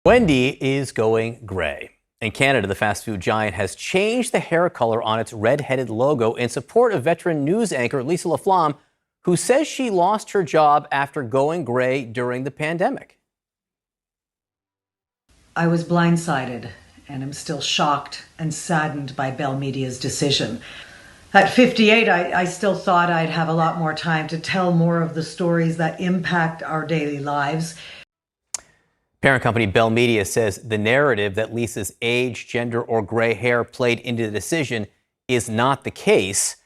Wendy is going gray. In Canada, the fast food giant has changed the hair color on its red-headed logo in support of veteran news anchor Lisa LaFlamme, who says she lost her job after going gray during the pandemic. I was blindsided and am still shocked and saddened by Bell Media's decision. At 58, I still thought I'd have a lot more time to tell more of the stories that impact our daily lives. Parent company Bell Media says the narrative that Lisa's age, gender, or gray hair played into the decision is not the case,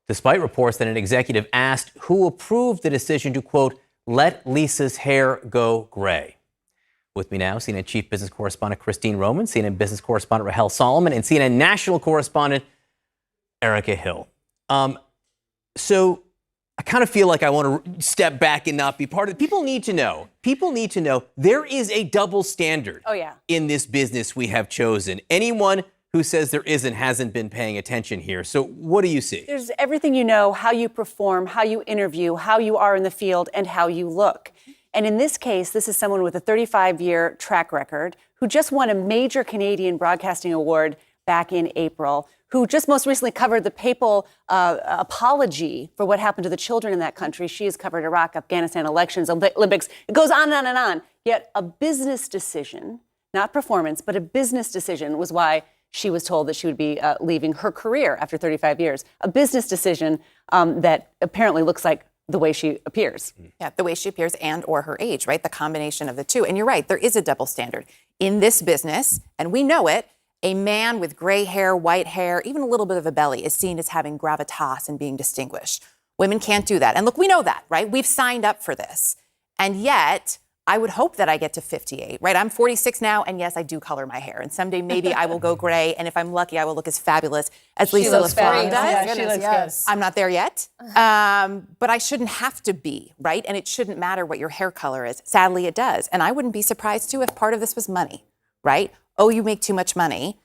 despite reports that an executive asked who approved the decision to, quote, let Lisa's hair go gray. With me now, CNN Chief Business Correspondent Christine Roman, CNN Business Correspondent Rahel Solomon, and CNN National Correspondent Erica Hill. So I kind of feel like I want to step back and not be part of it. People need to know there is a double standard in this business we have chosen. Anyone who says there isn't hasn't been paying attention here. So what do you see? There's everything you know, how you perform, how you interview, how you are in the field, and how you look. And in this case, this is someone with a 35-year track record who just won a major Canadian Broadcasting Award back in April, who just most recently covered the papal apology for what happened to the children in that country. She has covered Iraq, Afghanistan, elections, Olympics. It goes on and on and on. Yet a business decision, not performance, but a business decision was why she was told that she would be leaving her career after 35 years. A business decision that apparently looks like the way she appears. Yeah, the way she appears and or her age, right? The combination of the two. And you're right, there is a double standard in this business, and we know it. A man with gray hair, white hair, even a little bit of a belly is seen as having gravitas and being distinguished. Women can't do that. And look, we know that, right? We've signed up for this. And yet, I would hope that I get to 58, right? I'm 46 now, and yes, I do color my hair. And someday maybe I will go gray, and if I'm lucky, I will look as fabulous as Lisa LaFlamme does. Yeah, she looks good. I'm not there yet, but I shouldn't have to be, right? And it shouldn't matter what your hair color is. Sadly, it does. And I wouldn't be surprised, too, if part of this was money, right? Oh, you make too much money.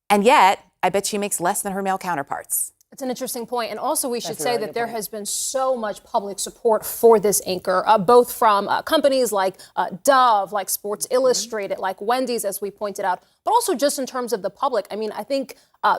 And yet, I bet she makes less than her male counterparts. It's an interesting point. And also, we should say that there has been so much public support for this anchor, both from companies like Dove, like Sports Illustrated, like Wendy's, as we pointed out, but also just in terms of the public. I mean, I think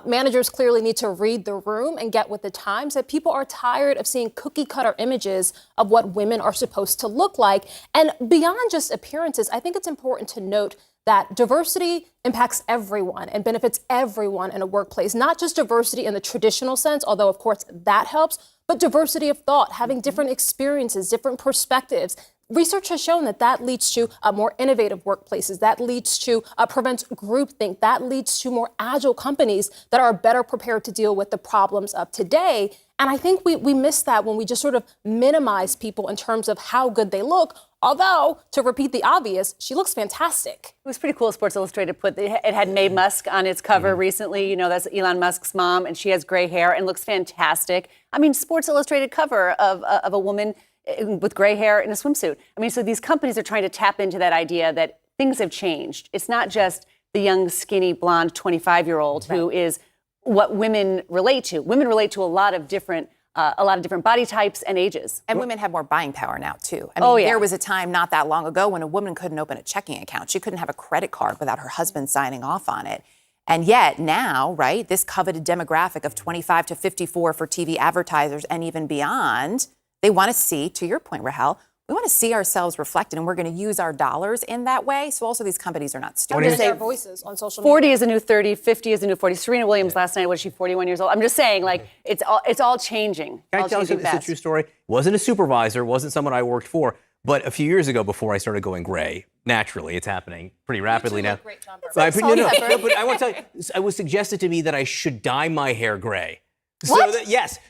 managers clearly need to read the room and get with the times, that people are tired of seeing cookie cutter images of what women are supposed to look like. And beyond just appearances, I think it's important to note that diversity impacts everyone and benefits everyone in a workplace, not just diversity in the traditional sense, although of course that helps, but diversity of thought, having different experiences, different perspectives. Research has shown that that leads to more innovative workplaces, that leads to prevents groupthink, that leads to more agile companies that are better prepared to deal with the problems of today. And I think we miss that when we just sort of minimize people in terms of how good they look. Although, to repeat the obvious, she looks fantastic. It was pretty cool. Sports Illustrated put it had Mae Musk on its cover recently. You know, that's Elon Musk's mom, and she has gray hair and looks fantastic. I mean, Sports Illustrated cover of a woman with gray hair in a swimsuit. I mean, so these companies are trying to tap into that idea that things have changed. It's not just the young, skinny, blonde 25-year-old who is what women relate to. Women relate to a lot of different body types and ages. And women have more buying power now, too. I mean, there was a time not that long ago when a woman couldn't open a checking account. She couldn't have a credit card without her husband signing off on it. And yet now, right, this coveted demographic of 25 to 54 for TV advertisers and even beyond, they want to see, to your point, Rahel, we want to see ourselves reflected, and we're going to use our dollars in that way. So also these companies are not stupid. Raise their voices on social media. 40 is a new 30, 50 is a new 40. Serena Williams last night, was she 41 years old? I'm just saying, like, it's all changing. Can I tell you, it's a true story? Wasn't a supervisor, wasn't someone I worked for, but a few years ago, before I started going gray, naturally, it's happening pretty rapidly now. Great, John But I want to tell you, it was suggested to me that I should dye my hair gray.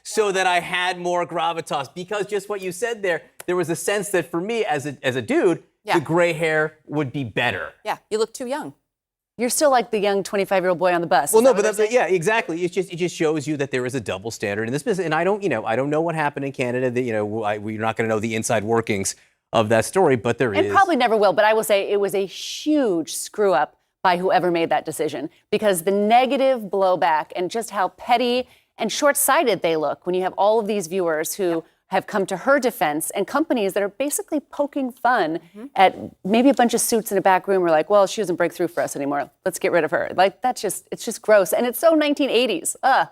So that I had more gravitas, because just what you said there was a sense that for me as a dude, the gray hair would be better. Yeah, you look too young. You're still like the young 25-year-old boy on the bus. Well, no, but exactly. It just shows you that there is a double standard in this business. And I don't know what happened in Canada. That we're not going to know the inside workings of that story, but there is. And probably never will. But I will say it was a huge screw up by whoever made that decision, because the negative blowback and just how petty and short-sighted they look when you have all of these viewers who have come to her defense, and companies that are basically poking fun at maybe a bunch of suits in a back room are like, well, she doesn't break through for us anymore. Let's get rid of her. Like, it's just gross. And it's so 1980s. Ugh.